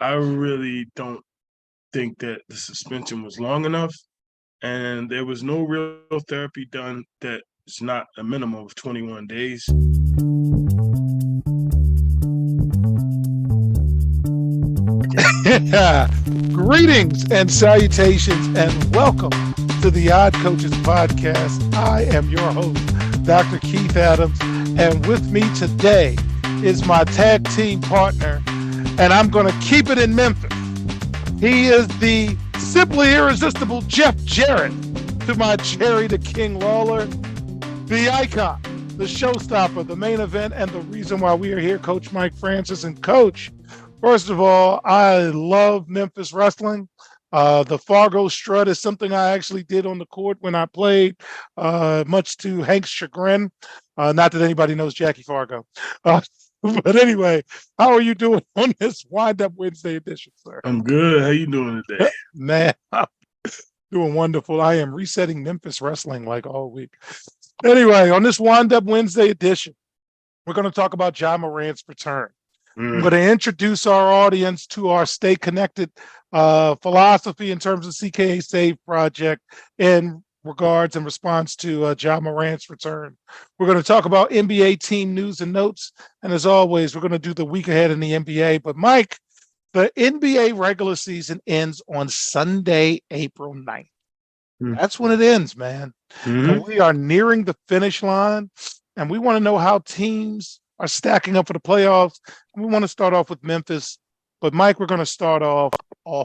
I really don't think that the suspension was long enough, and there was no real therapy done that is not a minimum of 21 days. Greetings and salutations, and welcome to the Odd Coaches Podcast. I am your host, Dr. Keith Adams, and with me today is my tag team partner, and I'm going to keep it in Memphis. He is the simply irresistible Jeff Jarrett to my Jerry the King Lawler, the icon, the showstopper, the main event, and the reason why we are here, Coach Mike Francis. And Coach, first of all, I love Memphis wrestling. The Fargo strut is something I actually did on the court when I played, much to Hank's chagrin. Not that anybody knows Jackie Fargo. But anyway, how are you doing on this Wind Up Wednesday edition, sir? I'm good. How you doing today? Man, I'm doing wonderful. I am resetting Memphis wrestling like all week. Anyway, on this Wind Up Wednesday edition, we're going to talk about Ja Morant's return. I'm going to introduce our audience to our Stay Connected philosophy in terms of CKA Save project in regards and response to Ja Morant's return. We're going to talk about NBA team news and notes. And as always, we're going to do the week ahead in the NBA. But Mike, the NBA regular season ends on Sunday, April 9th. That's when it ends, man. And we are nearing the finish line. And we want to know how teams are stacking up for the playoffs. We want to start off with Memphis, but Mike, we're going to start off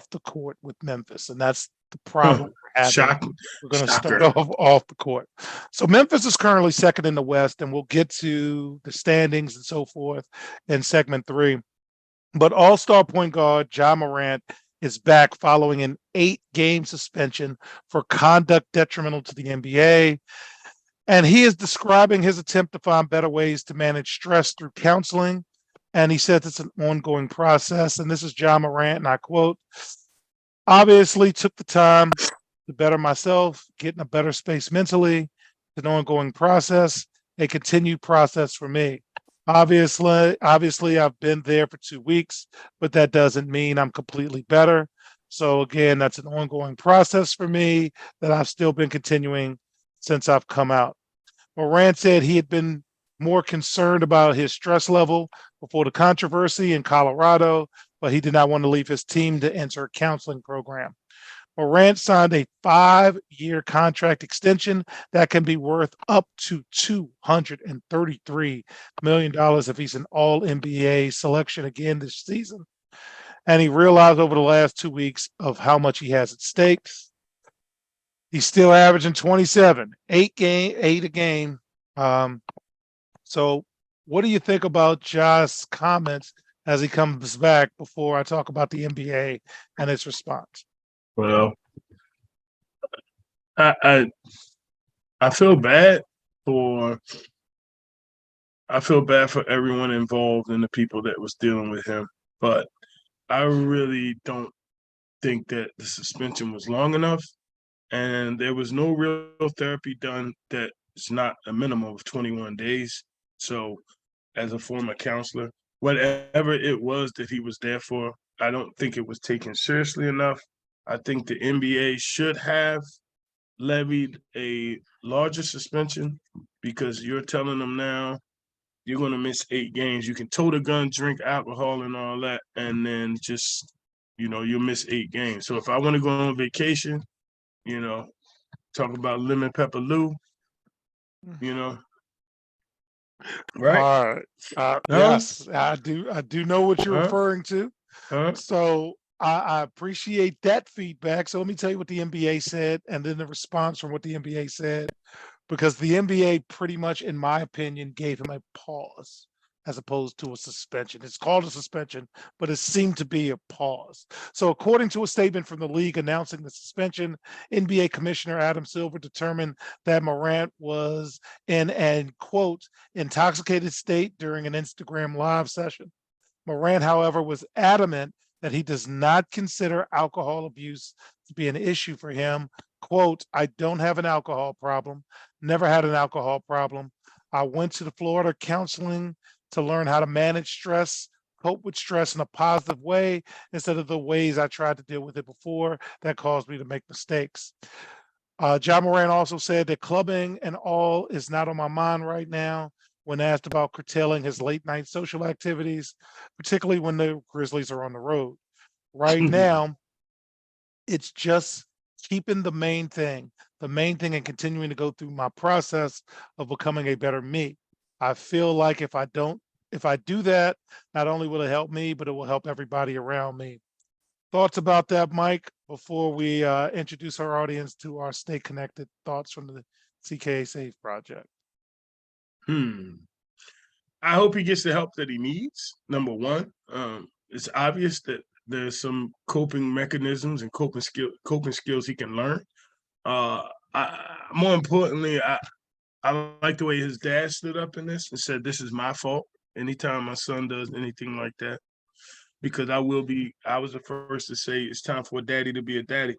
the court with Memphis, and that's the problem we're having. Shocking. We're going to start off the court. So Memphis is currently second in the West, and we'll get to the standings and so forth in segment 3. But all-star point guard Ja Morant is back following an 8-game suspension for conduct detrimental to the NBA. And he is describing his attempt to find better ways to manage stress through counseling. And he says it's an ongoing process. And this is Ja Morant, and I quote, "Obviously took the time to better myself, get in a better space mentally. It's an ongoing process, a continued process for me. Obviously, I've been there for 2 weeks, but that doesn't mean I'm completely better. So again, that's an ongoing process for me that I've still been continuing since I've come out." Morant said he had been more concerned about his stress level before the controversy in Colorado, but he did not want to leave his team to enter a counseling program. Morant signed a 5-year contract extension that can be worth up to $233 million if he's an all-NBA selection again this season. And he realized over the last 2 weeks of how much he has at stake. He's still averaging 27, 8 a game. So what do you think about Ja's comments as he comes back before I talk about the NBA and its response? Well, I feel bad for everyone involved and the people that was dealing with him, but I really don't think that the suspension was long enough. And there was no real therapy done that is not a minimum of 21 days. So as a former counselor, whatever it was that he was there for, I don't think it was taken seriously enough. I think the NBA should have levied a larger suspension because you're telling them now you're going to miss 8 games. You can tote a gun, drink alcohol and all that, and then just, you'll miss 8 games. So if I want to go on vacation, talk about lemon pepper Lou, right? All right. Yes, I do know what you're referring to. So I appreciate that feedback. So let me tell you what the NBA said, and then the response from what the NBA said, because the NBA pretty much, in my opinion, gave him a pause as opposed to a suspension. It's called a suspension, but it seemed to be a pause. So according to a statement from the league announcing the suspension, NBA Commissioner Adam Silver determined that Morant was in an, quote, intoxicated state during an Instagram live session. Morant, however, was adamant that he does not consider alcohol abuse to be an issue for him. Quote, "I don't have an alcohol problem, never had an alcohol problem. I went to the Florida counseling to learn how to manage stress cope with stress in a positive way instead of the ways I tried to deal with it before that caused me to make mistakes. John Moran also said that clubbing and all is not on my mind right now when asked about curtailing his late night social activities, particularly when the Grizzlies are on the road. Right now, it's just keeping the main thing, and continuing to go through my process of becoming a better me. I feel like if I do that, not only will it help me, but it will help everybody around me. Thoughts about that, Mike, before we introduce our audience to our Stay Connected thoughts from the CKA Safe Project? Hmm. I hope he gets the help that he needs. Number one, it's obvious that there's some coping mechanisms and coping skills he can learn. More importantly, I like the way his dad stood up in this and said, "This is my fault." Anytime my son does anything like that, because I was the first to say it's time for a daddy to be a daddy,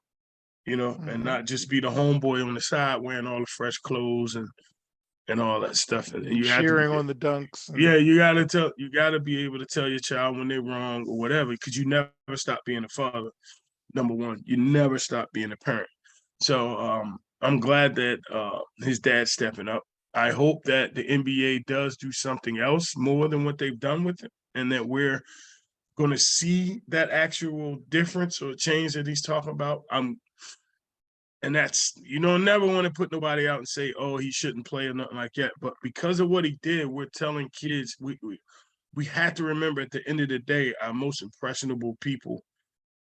and Mhm. not just be the homeboy on the side wearing all the fresh clothes and all that stuff. And And you have to be, cheering on the dunks and yeah, you gotta be able to tell your child when they're wrong or whatever, because you never stop being a father. Number one, you never stop being a parent. So I'm glad that his dad's stepping up. I hope that the NBA does do something else more than what they've done with it, and that we're going to see that actual difference or change that he's talking about. And that's, never want to put nobody out and say, oh, he shouldn't play or nothing like that. But because of what he did, we're telling kids we have to remember at the end of the day, our most impressionable people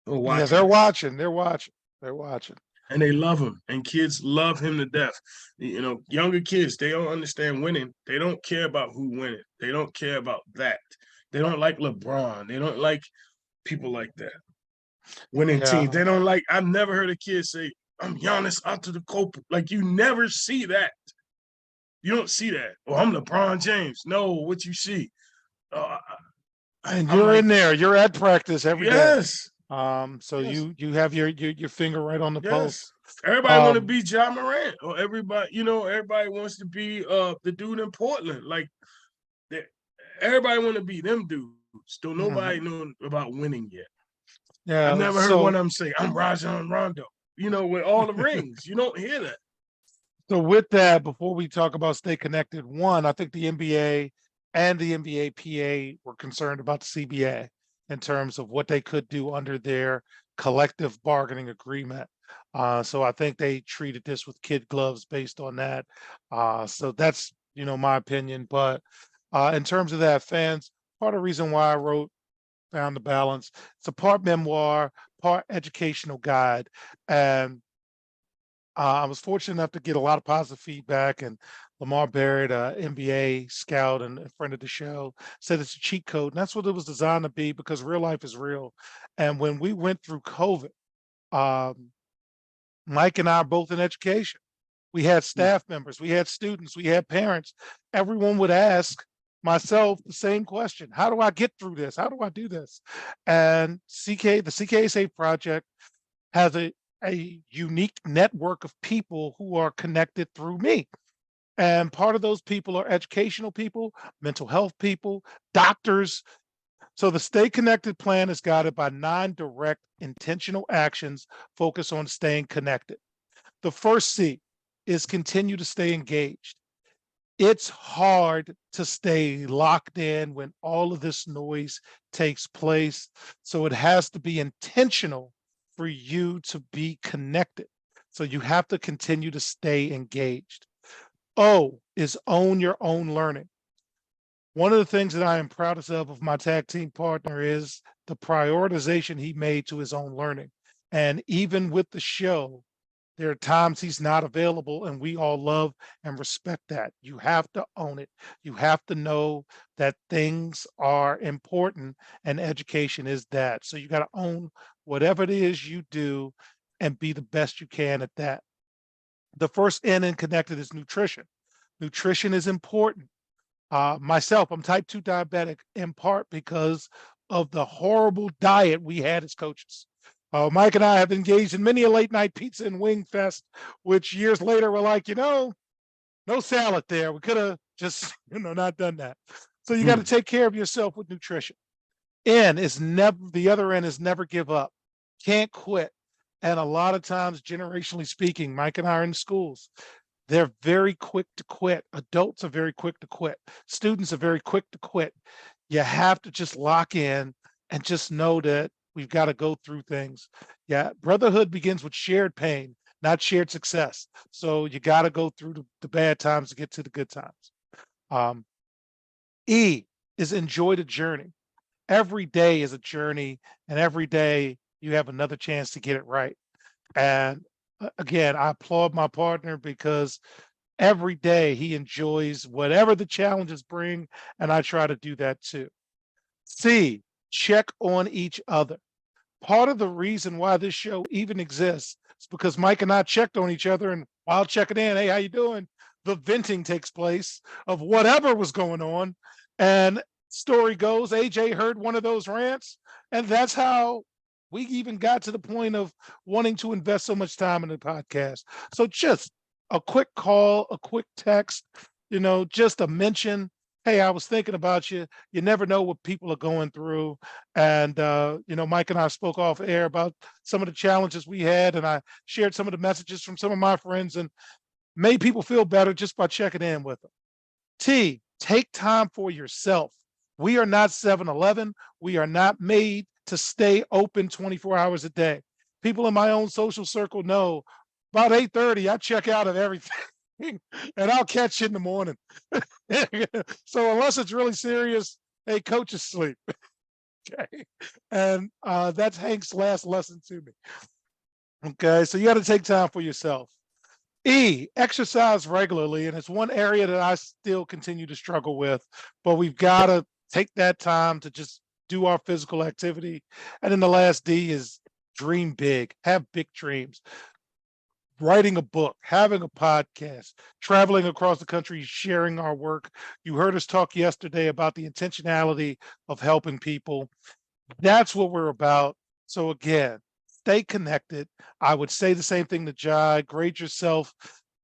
are yeah, watching they're us. watching. They're watching. They're watching. And they love him, and kids love him to death. Younger kids, they don't understand winning. They don't care about who winning. They don't care about that. They don't like LeBron. They don't like people like that. Winning teams. Yeah. They don't like. I've never heard a kid say, "I'm Giannis out to the cope." Like, you never see that. You don't see that. Or, I'm LeBron James. No, what you see. Uh, And I'm you're like, in there. You're at practice every day. yes, So yes. you have your finger right on the pulse. Yes. Everybody want to Um, be John Morant, or everybody wants to be the dude in Portland. Like, they, everybody want to be them dudes. Don't nobody mhm. know about winning yet. I've Yeah. never heard one of them say, "I'm Rajon Rondo." With all the rings, you don't hear that. So with that, before we talk about Stay Connected, one, I think the NBA and the NBA PA were concerned about the CBA in terms of what they could do under their collective bargaining agreement. So I think they treated this with kid gloves based on that. So that's my opinion. But in terms of that, fans, part of the reason why I wrote Found the Balance, it's a part memoir, part educational guide, and I was fortunate enough to get a lot of positive feedback, and Lamar Barrett, NBA scout and a friend of the show, said it's a cheat code, and that's what it was designed to be because real life is real. And when we went through COVID, um, Mike and I are both in education. We had Mm. staff members, we had students, we had parents. Everyone would ask myself the same question: How do I get through this? How do I do this? And the CKSA project has a unique network of people who are connected through me. And part of those people are educational people, mental health people, doctors. So the Stay Connected plan is guided by 9 direct intentional actions focused on staying connected. The first C is continue to stay engaged. It's hard to stay locked in when all of this noise takes place. So it has to be intentional for you to be connected. So you have to continue to stay engaged. O is own your own learning. One of the things that I am proudest of my tag team partner is the prioritization he made to his own learning. And even with the show, there are times he's not available, and we all love and respect that. You have to own it. You have to know that things are important, and education is that. So you got to own whatever it is you do and be the best you can at that. The first N in connected is nutrition. Nutrition is important. Myself, I'm type 2 diabetic in part because of the horrible diet we had as coaches. Mike and I have engaged in many a late night pizza and wing fest, which years later we're like, no salad there. We could have just, not done that. So you got to Mm. take care of yourself with nutrition. The other N is never give up. Can't quit. And a lot of times, generationally speaking, Mike and I are in schools. They're very quick to quit. Adults are very quick to quit. Students are very quick to quit. You have to just lock in and just know that we've got to go through things. Yeah, brotherhood begins with shared pain, not shared success. So you got to go through the bad times to get to the good times. Um, E is enjoy the journey. Every day is a journey, and every day you have another chance to get it right. And again, I applaud my partner because every day he enjoys whatever the challenges bring, and I try to do that too. C, check on each other. Part of the reason why this show even exists is because Mike and I checked on each other, and while checking in, hey, how you doing? The venting takes place of whatever was going on. And story goes, AJ heard one of those rants, and that's how we even got to the point of wanting to invest so much time in the podcast. So just a quick call, a quick text, just a mention. Hey, I was thinking about you. You never know what people are going through. And, Mike and I spoke off air about some of the challenges we had, and I shared some of the messages from some of my friends and made people feel better just by checking in with them. T, take time for yourself. We are not 7-Eleven. We are not made to stay open 24 hours a day. People in my own social circle know about 8:30, I check out of everything and I'll catch you in the morning. So unless it's really serious, hey, coach is asleep. Okay. And that's Hank's last lesson to me. Okay. So you got to take time for yourself. E, exercise regularly. And it's one area that I still continue to struggle with, but we've got to take that time to just do our physical activity. And then the last D is dream big, have big dreams. Writing a book, having a podcast, traveling across the country, sharing our work. You heard us talk yesterday about the intentionality of helping people. That's what we're about. So again, stay connected. I would say the same thing to Jai. Grade yourself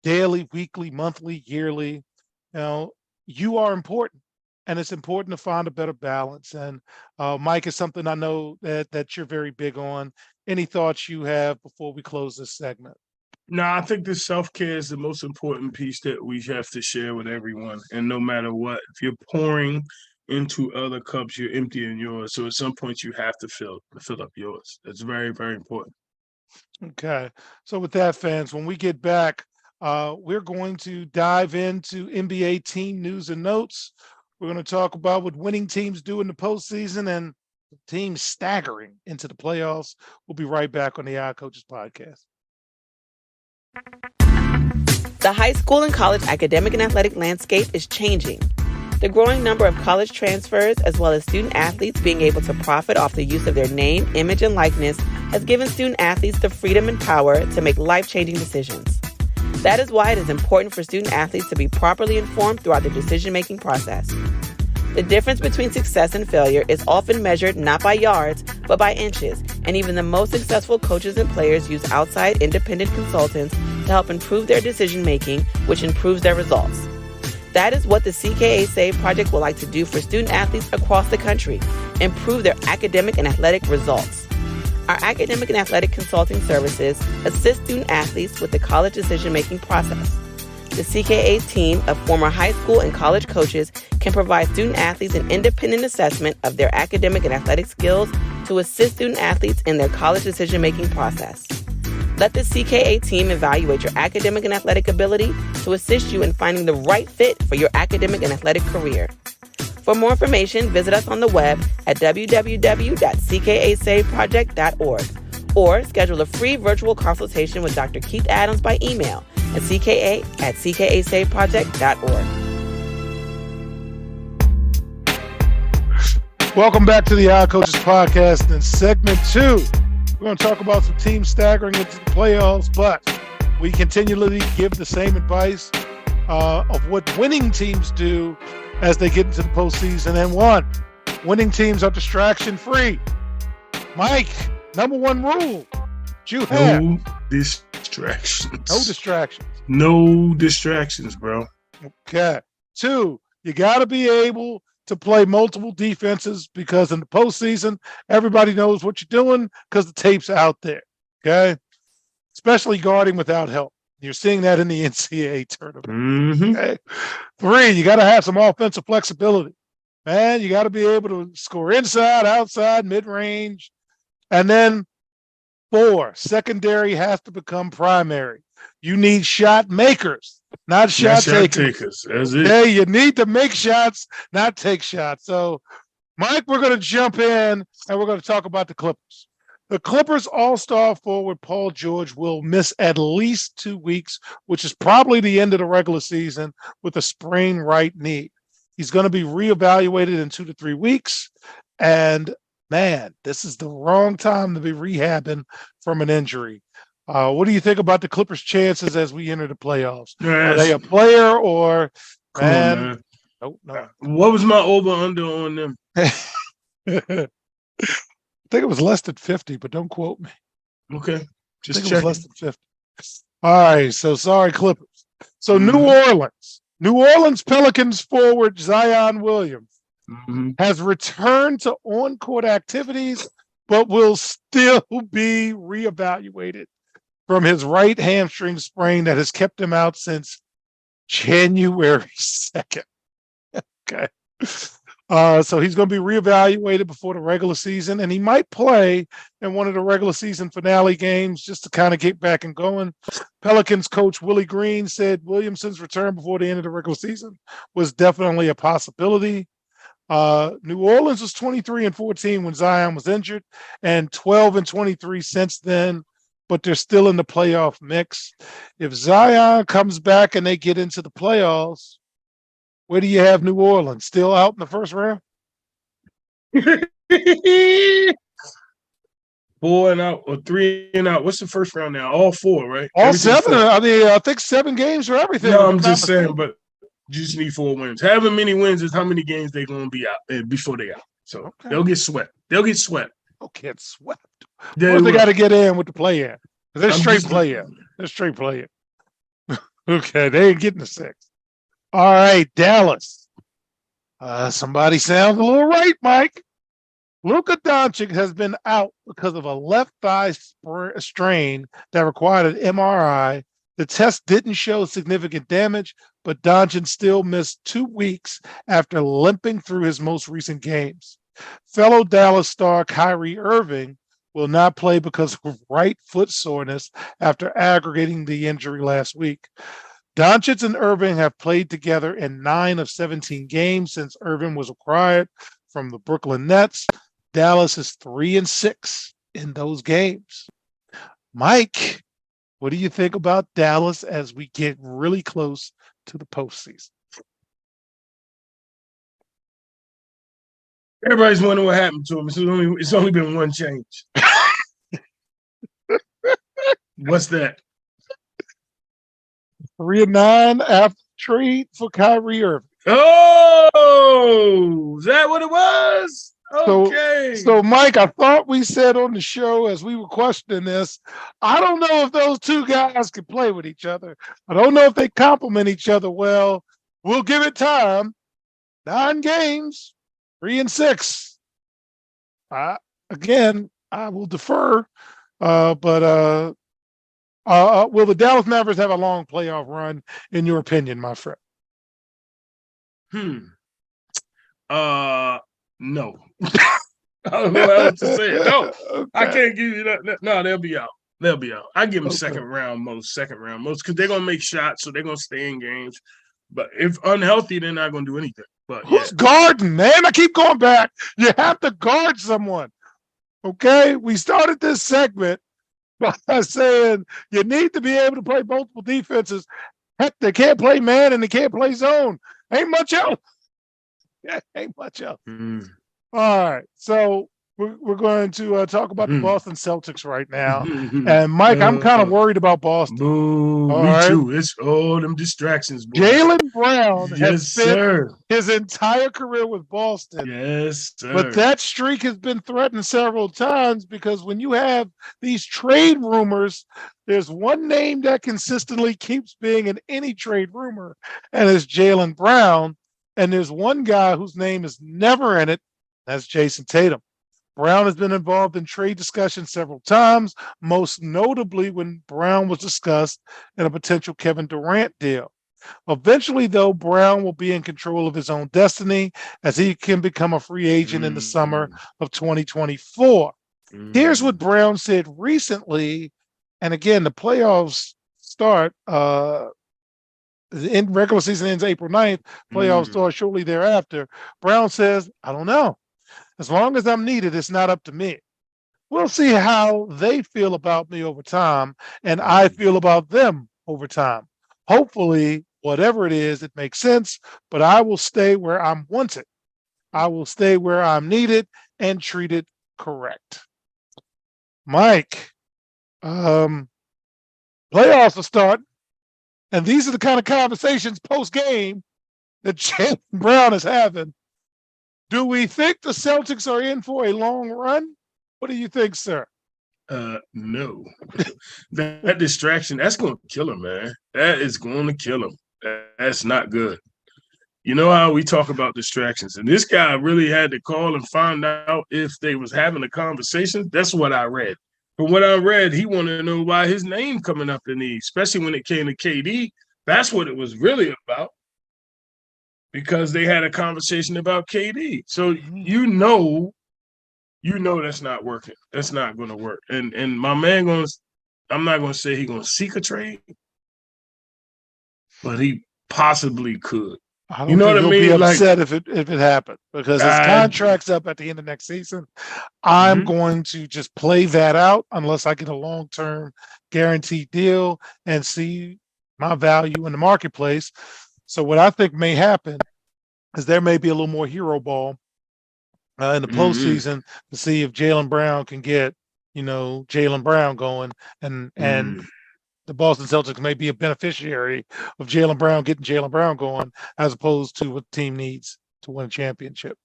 daily, weekly, monthly, yearly. You are important, and it's important to find a better balance. And Mike, is something I know that you're very big on. Any thoughts you have before we close this segment? No, I think the self-care is the most important piece that we have to share with everyone. And no matter what, if you're pouring into other cups, you're emptying yours. So at some point you have to fill up yours. That's very, very important. Okay. So with that, fans, when we get back, we're going to dive into NBA team news and notes. We're going to talk about what winning teams do in the postseason and teams staggering into the playoffs. We'll be right back on the Eye Coaches podcast. The high school and college academic and athletic landscape is changing. The growing number of college transfers, as well as student athletes being able to profit off the use of their name, image, and likeness, has given student athletes the freedom and power to make life-changing decisions. That is why it is important for student athletes to be properly informed throughout the decision-making process. The difference between success and failure is often measured not by yards, but by inches, and even the most successful coaches and players use outside independent consultants to help improve their decision-making, which improves their results. That is what the CKA Save Project would like to do for student athletes across the country, improve their academic and athletic results. Our academic and athletic consulting services assist student athletes with the college decision-making process. The CKA team of former high school and college coaches can provide student athletes an independent assessment of their academic and athletic skills to assist student athletes in their college decision-making process. Let the CKA team evaluate your academic and athletic ability to assist you in finding the right fit for your academic and athletic career. For more information, visit us on the web at www.ckasaveproject.org or schedule a free virtual consultation with Dr. Keith Adams by email at cka@ckasaveproject.org. Welcome back to the Eye Coaches podcast. In segment 2, we're going to talk about some teams staggering into the playoffs, but we continually give the same advice of what winning teams do as they get into the postseason. And one, winning teams are distraction-free. Mike, number one rule. You have no distractions. No distractions. No distractions, bro. Okay. 2, you got to be able to play multiple defenses because in the postseason, everybody knows what you're doing because the tape's out there. Okay. Especially guarding without help. You're seeing that in the NCAA tournament. Mm-hmm. Okay. 3, you got to have some offensive flexibility. Man, you got to be able to score inside, outside, mid-range. And then 4, secondary has to become primary. You need shot makers, not shot takers. That's it. Okay, you need to make shots, not take shots. So, Mike, we're going to jump in and we're going to talk about the Clippers. The Clippers all-star forward Paul George will miss at least 2 weeks, which is probably the end of the regular season, with a sprained right knee. He's going to be reevaluated in 2 to 3 weeks. And man, this is the wrong time to be rehabbing from an injury. What do you think about the Clippers' chances as we enter the playoffs? Are they a player or man? No. What was my over/under on them? I think it was less than 50, but don't quote me. Okay, just I think check. It was less than 50. All right, so sorry, Clippers. So New Orleans Pelicans forward Zion Williams has returned to on-court activities, but will still be reevaluated from his right hamstring sprain that has kept him out since January 2nd. Okay. So he's going to be reevaluated before the regular season, and he might play in one of the regular season finale games just to kind of get back and going. Pelicans coach Willie Green said Williamson's return before the end of the regular season was definitely a possibility. New Orleans was 23-14 when Zion was injured, and 12-23 since then, but they're still in the playoff mix. If Zion comes back and they get into the playoffs, where do you have New Orleans? Still out in the first round? 4 and out or 3 and out. What's the first round now? All 4, right? All 7. I mean, I think 7 games for everything. No, I'm just saying, but you just need 4 wins. However many wins is how many games they're going to be out before they out. So they'll get swept. They'll get swept. They'll get swept. They got to get in with the play-in. They're straight play-in. They're straight play-in. Okay, they ain't getting the 6. All right, Dallas. Somebody sounds a little right, Mike. Luka Doncic has been out because of a left thigh strain that required an MRI. The test didn't show significant damage, but Doncic still missed 2 weeks after limping through his most recent games. Fellow Dallas star Kyrie Irving will not play because of right foot soreness after aggravating the injury last week. Doncic and Irving have played together in 9 of 17 games since Irving was acquired from the Brooklyn Nets. Dallas is 3-6 in those games. Mike, what do you think about Dallas as we get really close to the postseason? Everybody's wondering what happened to him. It's only been one change. What's that? 3-9 after trade for Kyrie Irving. Oh, is that what it was? Okay. So Mike, I thought we said on the show as we were questioning this, I don't know if those two guys can play with each other. I don't know if they complement each other well. We'll give it time. 9 games, 3-6. Again, I will defer. But will the Dallas Mavericks have a long playoff run, in your opinion, my friend? No. I don't know how else to say it. No, okay. I can't give you that. No, they'll be out. They'll be out. I give them second round most, because they're going to make shots, so they're going to stay in games. But if unhealthy, they're not going to do anything. But who's guarding, man? I keep going back. You have to guard someone. Okay? We started this segment by saying you need to be able to play multiple defenses. Heck, they can't play man and they can't play zone. Ain't much else. Ain't much else. All right. So we're going to talk about the Boston Celtics right now. And Mike, I'm kind of worried about Boston. Me too. It's all them distractions. Boy. Jaylen Brown has spent his entire career with Boston. Yes, sir. But that streak has been threatened several times because when you have these trade rumors, there's one name that consistently keeps being in any trade rumor, and it's Jaylen Brown. And there's one guy whose name is never in it. That's Jason Tatum. Brown has been involved in trade discussions several times, most notably when Brown was discussed in a potential Kevin Durant deal. Eventually, though, Brown will be in control of his own destiny as he can become a free agent in the summer of 2024. Here's what Brown said recently. And again, the playoffs start, the regular season ends April 9th, playoffs start shortly thereafter. Brown says, I don't know. As long as I'm needed, it's not up to me. We'll see how they feel about me over time, and I feel about them over time. Hopefully, whatever it is, it makes sense, but I will stay where I'm wanted. I will stay where I'm needed and treated correct. Mike, playoffs will start, and these are the kind of conversations post-game that Jaylen Brown is having. Do we think the Celtics are in for a long run? What do you think, sir? No. That distraction, that's going to kill him, man. That is going to kill him. That's not good. You know how we talk about distractions, and this guy really had to call and find out if they was having a conversation. That's what I read. From what I read, he wanted to know why his name coming up in these, especially when it came to KD. That's what it was really about, because they had a conversation about KD. So you know that's not working. That's not going to work. And my man I'm not going to say he's going to seek a trade, but he possibly could. I don't think he'll be upset if it happened, because his contract's up at the end of next season. I'm going to just play that out unless I get a long-term guaranteed deal and see my value in the marketplace. So what I think may happen is there may be a little more hero ball in the postseason to see if Jaylen Brown can get, Jaylen Brown going, and the Boston Celtics may be a beneficiary of Jaylen Brown getting Jaylen Brown going, as opposed to what the team needs to win a championship.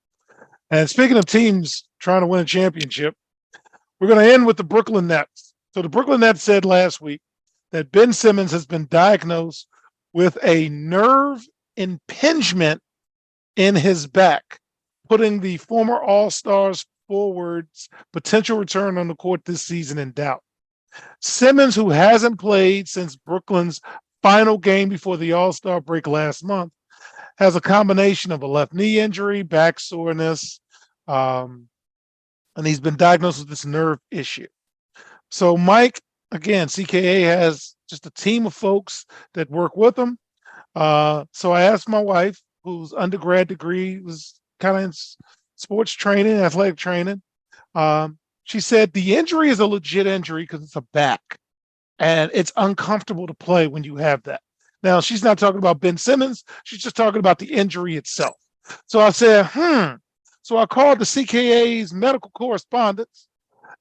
And speaking of teams trying to win a championship, we're going to end with the Brooklyn Nets. So the Brooklyn Nets said last week that Ben Simmons has been diagnosed with a nerve impingement in his back, putting the former All-Stars forward's potential return on the court this season in doubt. Simmons, who hasn't played since Brooklyn's final game before the All-Star break last month, has a combination of a left knee injury, back soreness, and he's been diagnosed with this nerve issue. So, Mike, again, CKA has just a team of folks that work with him. So I asked my wife, whose undergrad degree was kind of in sports training, athletic training. She said the injury is a legit injury because it's a back, and it's uncomfortable to play when you have that. Now, she's not talking about Ben Simmons. She's just talking about the injury itself. So I said, So I called the CKA's medical correspondents,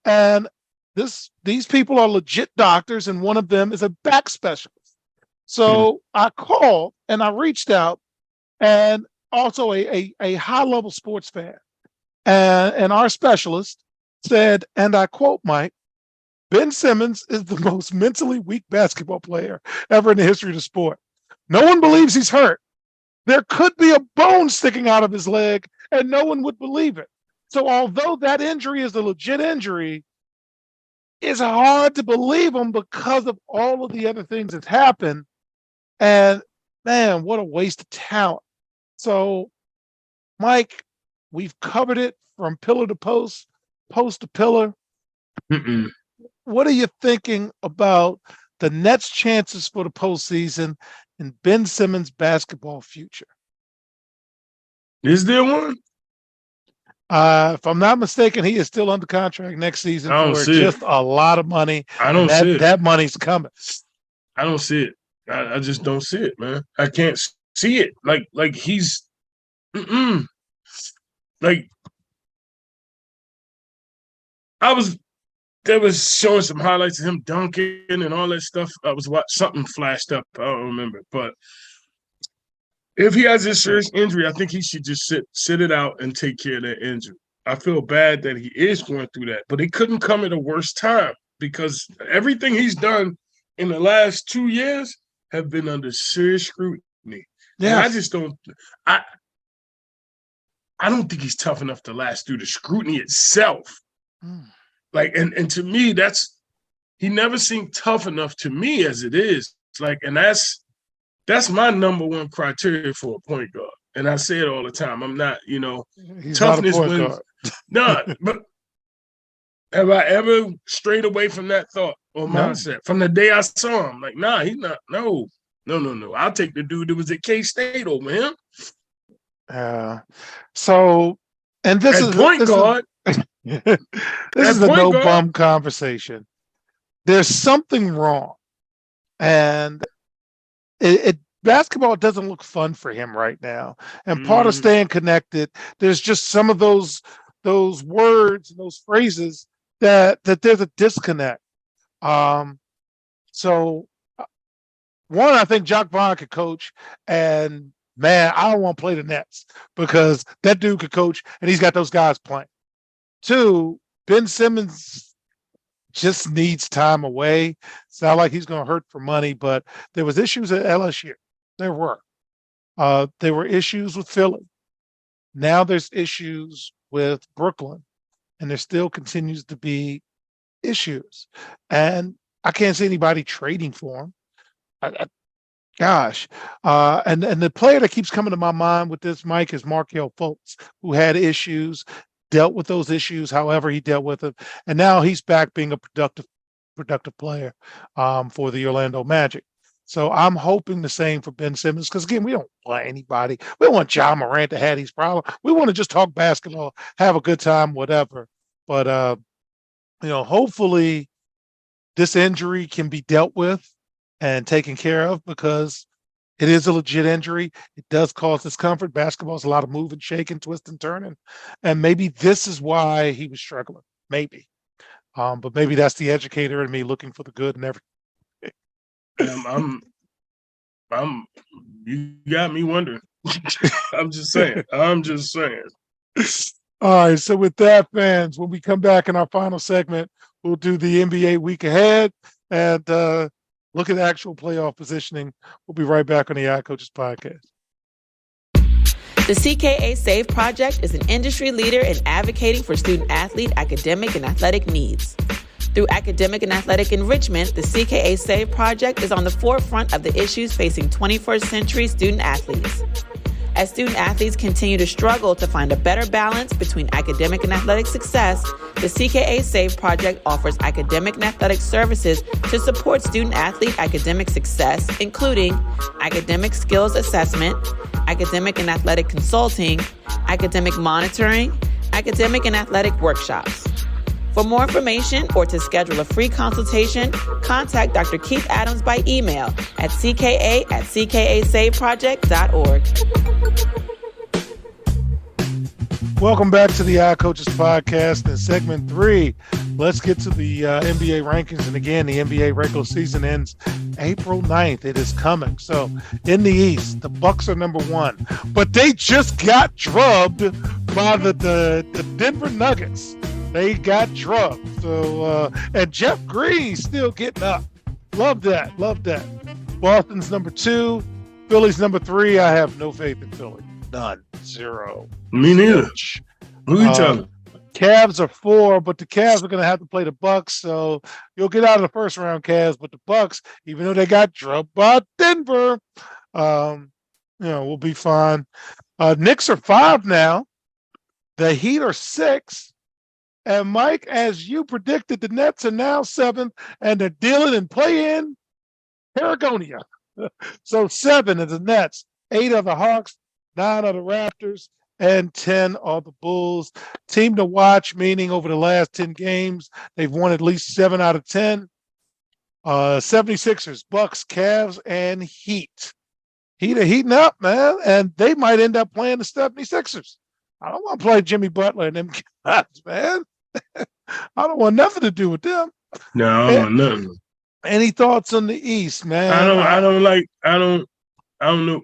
and these people are legit doctors, and one of them is a back specialist. So I called and I reached out, and also a high-level sports fan. And our specialist said, and I quote, Mike, Ben Simmons is the most mentally weak basketball player ever in the history of the sport. No one believes he's hurt. There could be a bone sticking out of his leg, and no one would believe it. So although that injury is a legit injury, it's hard to believe him because of all of the other things that happened. And man, what a waste of talent. So, Mike, we've covered it from pillar to post, post to pillar. What are you thinking about the Nets' chances for the postseason and Ben Simmons' basketball future? Is there one? If I'm not mistaken, he is still under contract next season for just a lot of money. I don't see it. That money's coming. I don't see it. I just don't see it, man. I can't see it. Like he's like they was showing some highlights of him dunking and all that stuff. I was watching something flashed up. I don't remember, but if he has a serious injury, I think he should just sit it out and take care of that injury. I feel bad that he is going through that, but it couldn't come at a worse time because everything he's done in the last 2 years have been under serious scrutiny. Yeah, I just don't. I don't think he's tough enough to last through the scrutiny itself. Mm. Like, and to me, he never seemed tough enough to me as it is. Like, and that's my number one criteria for a point guard. And I say it all the time. I'm not, He's toughness not a point wins. guard. No, but have I ever strayed away from that thought or No. mindset from the day I saw him? Like, nah, he's not. No. I'll take the dude that was at K-State over him. So, and this At is point guard. this is a point no guard. bum conversation. There's something wrong, and basketball doesn't look fun for him right now. And part of staying connected, there's just some of those words and those phrases that there's a disconnect. So one, I think Jock Vaughn could coach, and man, I don't want to play the Nets because that dude could coach and he's got those guys playing. Two, Ben Simmons just needs time away. It's not like he's going to hurt for money, but there was issues at LSU. There were. There were issues with Philly. Now there's issues with Brooklyn, and there still continues to be issues. And I can't see anybody trading for him. Gosh. And the player that keeps coming to my mind with this, Mike, is Markelle Fultz, who had issues, dealt with those issues, however he dealt with them. And now he's back being a productive player for the Orlando Magic. So I'm hoping the same for Ben Simmons, because again, we don't want anybody. We don't want John Morant to have these problems. We want to just talk basketball, have a good time, whatever. But hopefully this injury can be dealt with and taken care of, because it is a legit injury. It does cause discomfort. Basketball is a lot of moving, shaking, twisting, turning. And maybe this is why he was struggling. Maybe. But maybe that's the educator in me looking for the good and everything. You got me wondering. I'm just saying. All right. So with that, fans, when we come back in our final segment, we'll do the NBA week ahead and look at actual playoff positioning. We'll be right back on the iCoaches podcast. The CKA SAVE Project is an industry leader in advocating for student-athlete, academic, and athletic needs. Through academic and athletic enrichment, the CKA SAVE Project is on the forefront of the issues facing 21st century student-athletes. As student-athletes continue to struggle to find a better balance between academic and athletic success, the CKA SAVE Project offers academic and athletic services to support student-athlete academic success, including academic skills assessment, academic and athletic consulting, academic monitoring, academic and athletic workshops. For more information or to schedule a free consultation, contact Dr. Keith Adams by email at cka@ckasaveproject.org. Welcome back to the iCoaches podcast. In segment 3, let's get to the NBA rankings. And again, the NBA regular season ends April 9th. It is coming. So in the East, the Bucks are number 1, but they just got drubbed by the Denver Nuggets. They got drubbed. So, and Jeff Green's still getting up. Love that. Boston's number 2. Philly's number 3. I have no faith in Philly. None. 0. Me neither. Who you telling? Cavs are 4, but the Cavs are going to have to play the Bucks. So you'll get out of the first round, Cavs. But the Bucks, even though they got drubbed by Denver, we'll be fine. Knicks are 5 now. The Heat are 6. And Mike, as you predicted, the Nets are now 7th, and they're dealing in play-in Paragonia. So 7 are the Nets, 8 are the Hawks, 9 are the Raptors, and 10 are the Bulls. Team to watch, meaning over the last 10 games, they've won at least 7 out of 10. 76ers, Bucks, Cavs, and Heat. Heat are heating up, man, and they might end up playing the 76ers. I don't want to play Jimmy Butler and them guys, man. I don't want nothing to do with them. No, I don't want nothing. Any thoughts on the East, man? I don't know.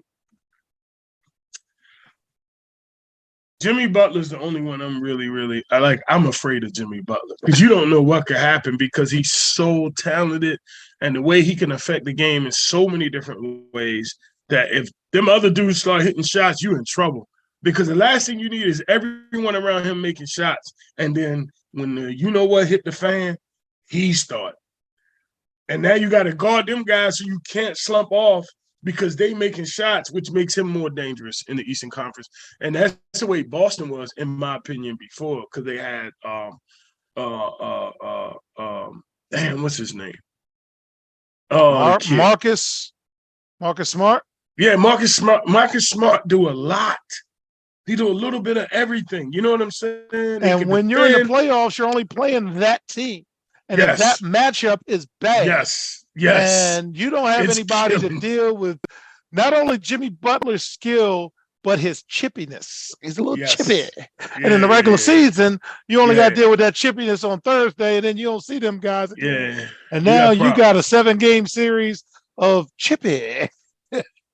Jimmy Butler's the only one I'm really I'm afraid of Jimmy Butler, because you don't know what could happen, because he's so talented and the way he can affect the game in so many different ways that if them other dudes start hitting shots, you in trouble. because the last thing you need is everyone around him making shots, and then when the you know what hit the fan, he start. And now you got to guard them guys so you can't slump off because they making shots, which makes him more dangerous in the Eastern Conference. And that's the way Boston was, in my opinion, before, because they had damn, what's his name? Marcus Smart. Yeah, Marcus Smart. Marcus Smart do a lot. He do a little bit of everything. You know what I'm saying? And when you're in the playoffs, you're only playing that team. And if that matchup is bad, yes, and you don't have anybody to deal with not only Jimmy Butler's skill, but his chippiness. He's a little chippy. And in the regular season, you only got to deal with that chippiness on Thursday, and then you don't see them guys again. Yeah. And now you got a 7-game series of chippy.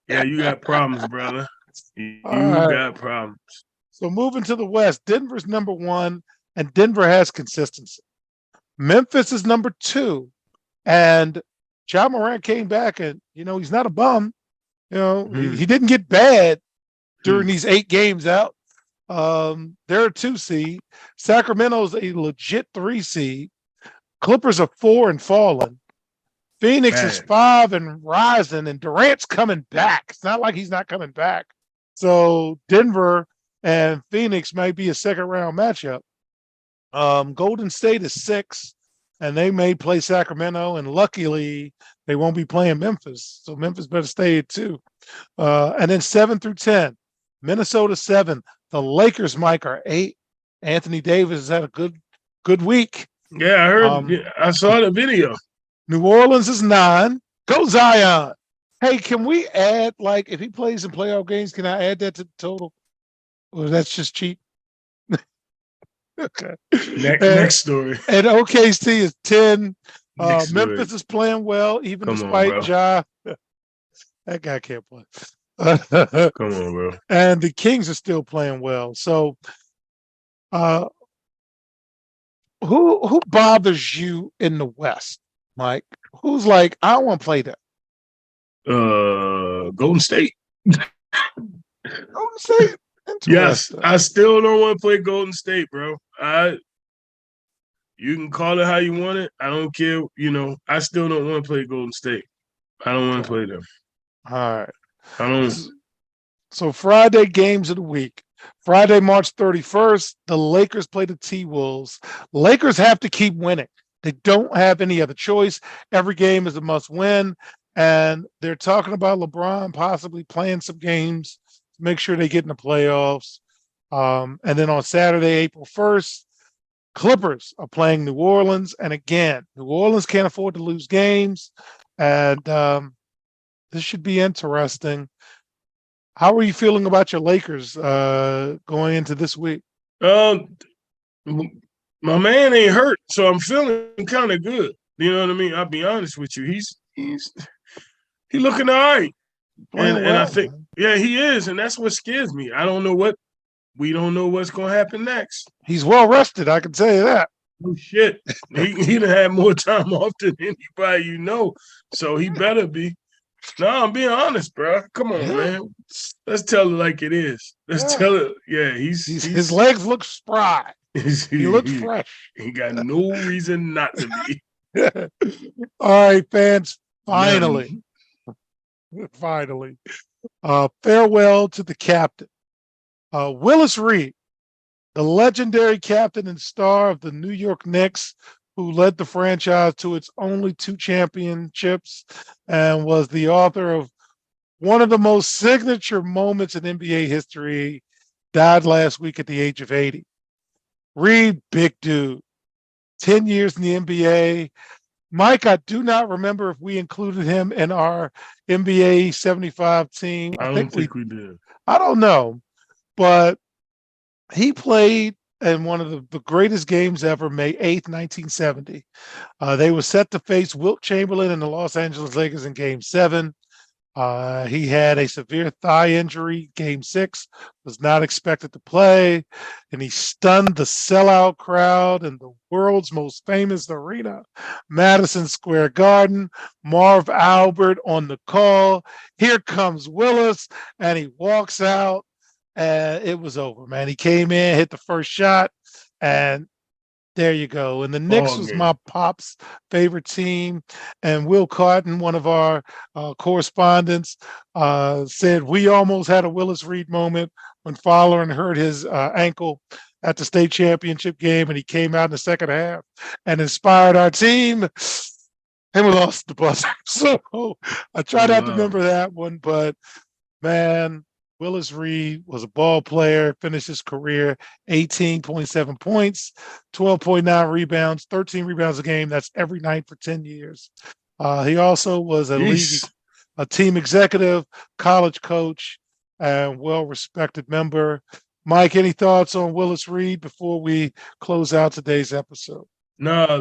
Yeah, you got problems, brother. You got problems. So moving to the West, Denver's number 1, and Denver has consistency. Memphis is number 2, and Ja Morant came back, and he's not a bum. He didn't get bad during these 8 games out. They're a 2 seed. Sacramento's a legit 3 seed. Clippers are 4 and falling. Phoenix is 5 and rising, and Durant's coming back. It's not like he's not coming back. So Denver and Phoenix might be a second-round matchup. Golden State is 6, and they may play Sacramento, and luckily they won't be playing Memphis. So Memphis better stay at 2. And then 7 through 10, Minnesota 7. The Lakers, Mike, are 8. Anthony Davis has had a good week. Yeah, I heard. I saw the video. New Orleans is 9. Go Zion. Hey, can we add, if he plays in playoff games, can I add that to the total? Or that's just cheap? Okay. Next story. And OKC is 10. Memphis is playing well, even despite Ja. That guy can't play. Come on, bro. And the Kings are still playing well. So who bothers you in the West, Mike? Who's like, I don't want to play that? Golden State. Golden State. Yes, I still don't want to play Golden State, bro. You can call it how you want it. I don't care. I still don't want to play Golden State. I don't want to play them. All right. I don't. So Friday games of the week. Friday, March 31st, the Lakers play the T-Wolves. Lakers have to keep winning. They don't have any other choice. Every game is a must win. And they're talking about LeBron possibly playing some games to make sure they get in the playoffs. And then on Saturday, April 1st, Clippers are playing New Orleans. And again, New Orleans can't afford to lose games. And this should be interesting. How are you feeling about your Lakers going into this week? My man ain't hurt, so I'm feeling kind of good. You know what I mean? I'll be honest with you. He's looking all right. And I think, he is. And that's what scares me. We don't know what's going to happen next. He's well rested, I can tell you that. Oh, shit. He done had more time off than anybody so he better be. No, I'm being honest, bro. Come on, man. Let's tell it like it is. Let's tell it. Yeah, his legs look spry. He looks fresh. He got no reason not to be. All right, fans. Finally. Farewell to the captain. Willis Reed, the legendary captain and star of the New York Knicks, who led the franchise to its only 2 championships and was the author of one of the most signature moments in NBA history, died last week at the age of 80. Reed, big dude, 10 years in the NBA. Mike, I do not remember if we included him in our NBA 75 team. I don't think we did. I don't know, but he played in one of the greatest games ever, May 8th, 1970. They were set to face Wilt Chamberlain and the Los Angeles Lakers in Game 7. He had a severe thigh injury. Game 6 was not expected to play, and he stunned the sellout crowd in the world's most famous arena, Madison Square Garden. Marv Albert on the call. Here comes Willis, and he walks out, and it was over, man. He came in, hit the first shot, and there you go. And the Knicks Ball was game. my pop's favorite team. And Will Carton, one of our correspondents, said we almost had a Willis Reed moment when Fowler hurt his ankle at the state championship game, and he came out in the second half and inspired our team. And we lost the buzzer. So I try not to remember that one, but man, Willis Reed was a ball player, finished his career 18.7 points, 12.9 rebounds, 13 rebounds a game. That's every night for 10 years. He also was a team executive, college coach, and well-respected member. Mike, any thoughts on Willis Reed before we close out today's episode? No, I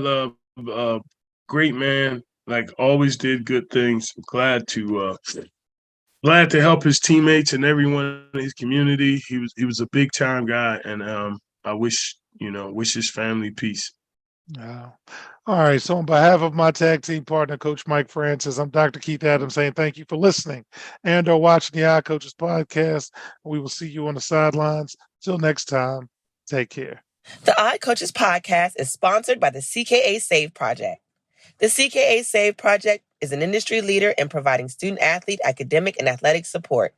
love great man. Like always did good things. Glad to help his teammates and everyone in his community. He was a big time guy, and I wish his family peace. Yeah. All right. So on behalf of my tag team partner, Coach Mike Francis, I'm Dr. Keith Adams saying thank you for listening and or watching the iCoaches podcast. We will see you on the sidelines. Till next time, take care. The iCoaches podcast is sponsored by the CKA Save Project. The CKA Save Project is an industry leader in providing student-athlete academic and athletic support.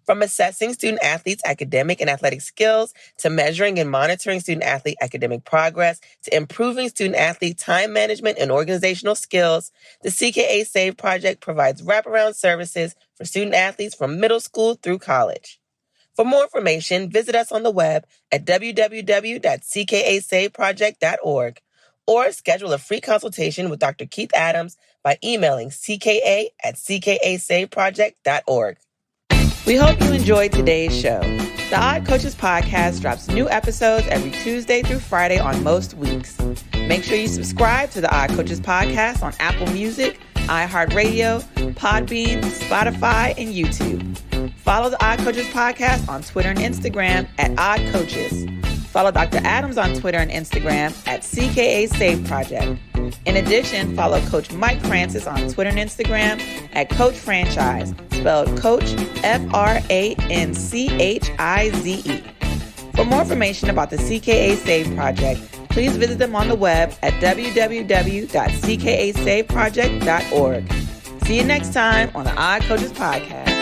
From assessing student-athletes' academic and athletic skills, to measuring and monitoring student-athlete academic progress, to improving student-athlete time management and organizational skills, the CKA Save Project provides wraparound services for student-athletes from middle school through college. For more information, visit us on the web at www.ckasaveproject.org or schedule a free consultation with Dr. Keith Adams by emailing cka@ckasaveproject.org. We hope you enjoyed today's show. The iCoaches podcast drops new episodes every Tuesday through Friday on most weeks. Make sure you subscribe to the iCoaches podcast on Apple Music, iHeartRadio, Podbean, Spotify, and YouTube. Follow the iCoaches podcast on Twitter and Instagram at iCoaches. Follow Dr. Adams on Twitter and Instagram at CKA Save Project. In addition, follow Coach Mike Francis on Twitter and Instagram at Coach Franchise, spelled Coach Franchize. For more information about the CKA Save Project, please visit them on the web at www.ckasaveproject.org. See you next time on the iCoaches podcast.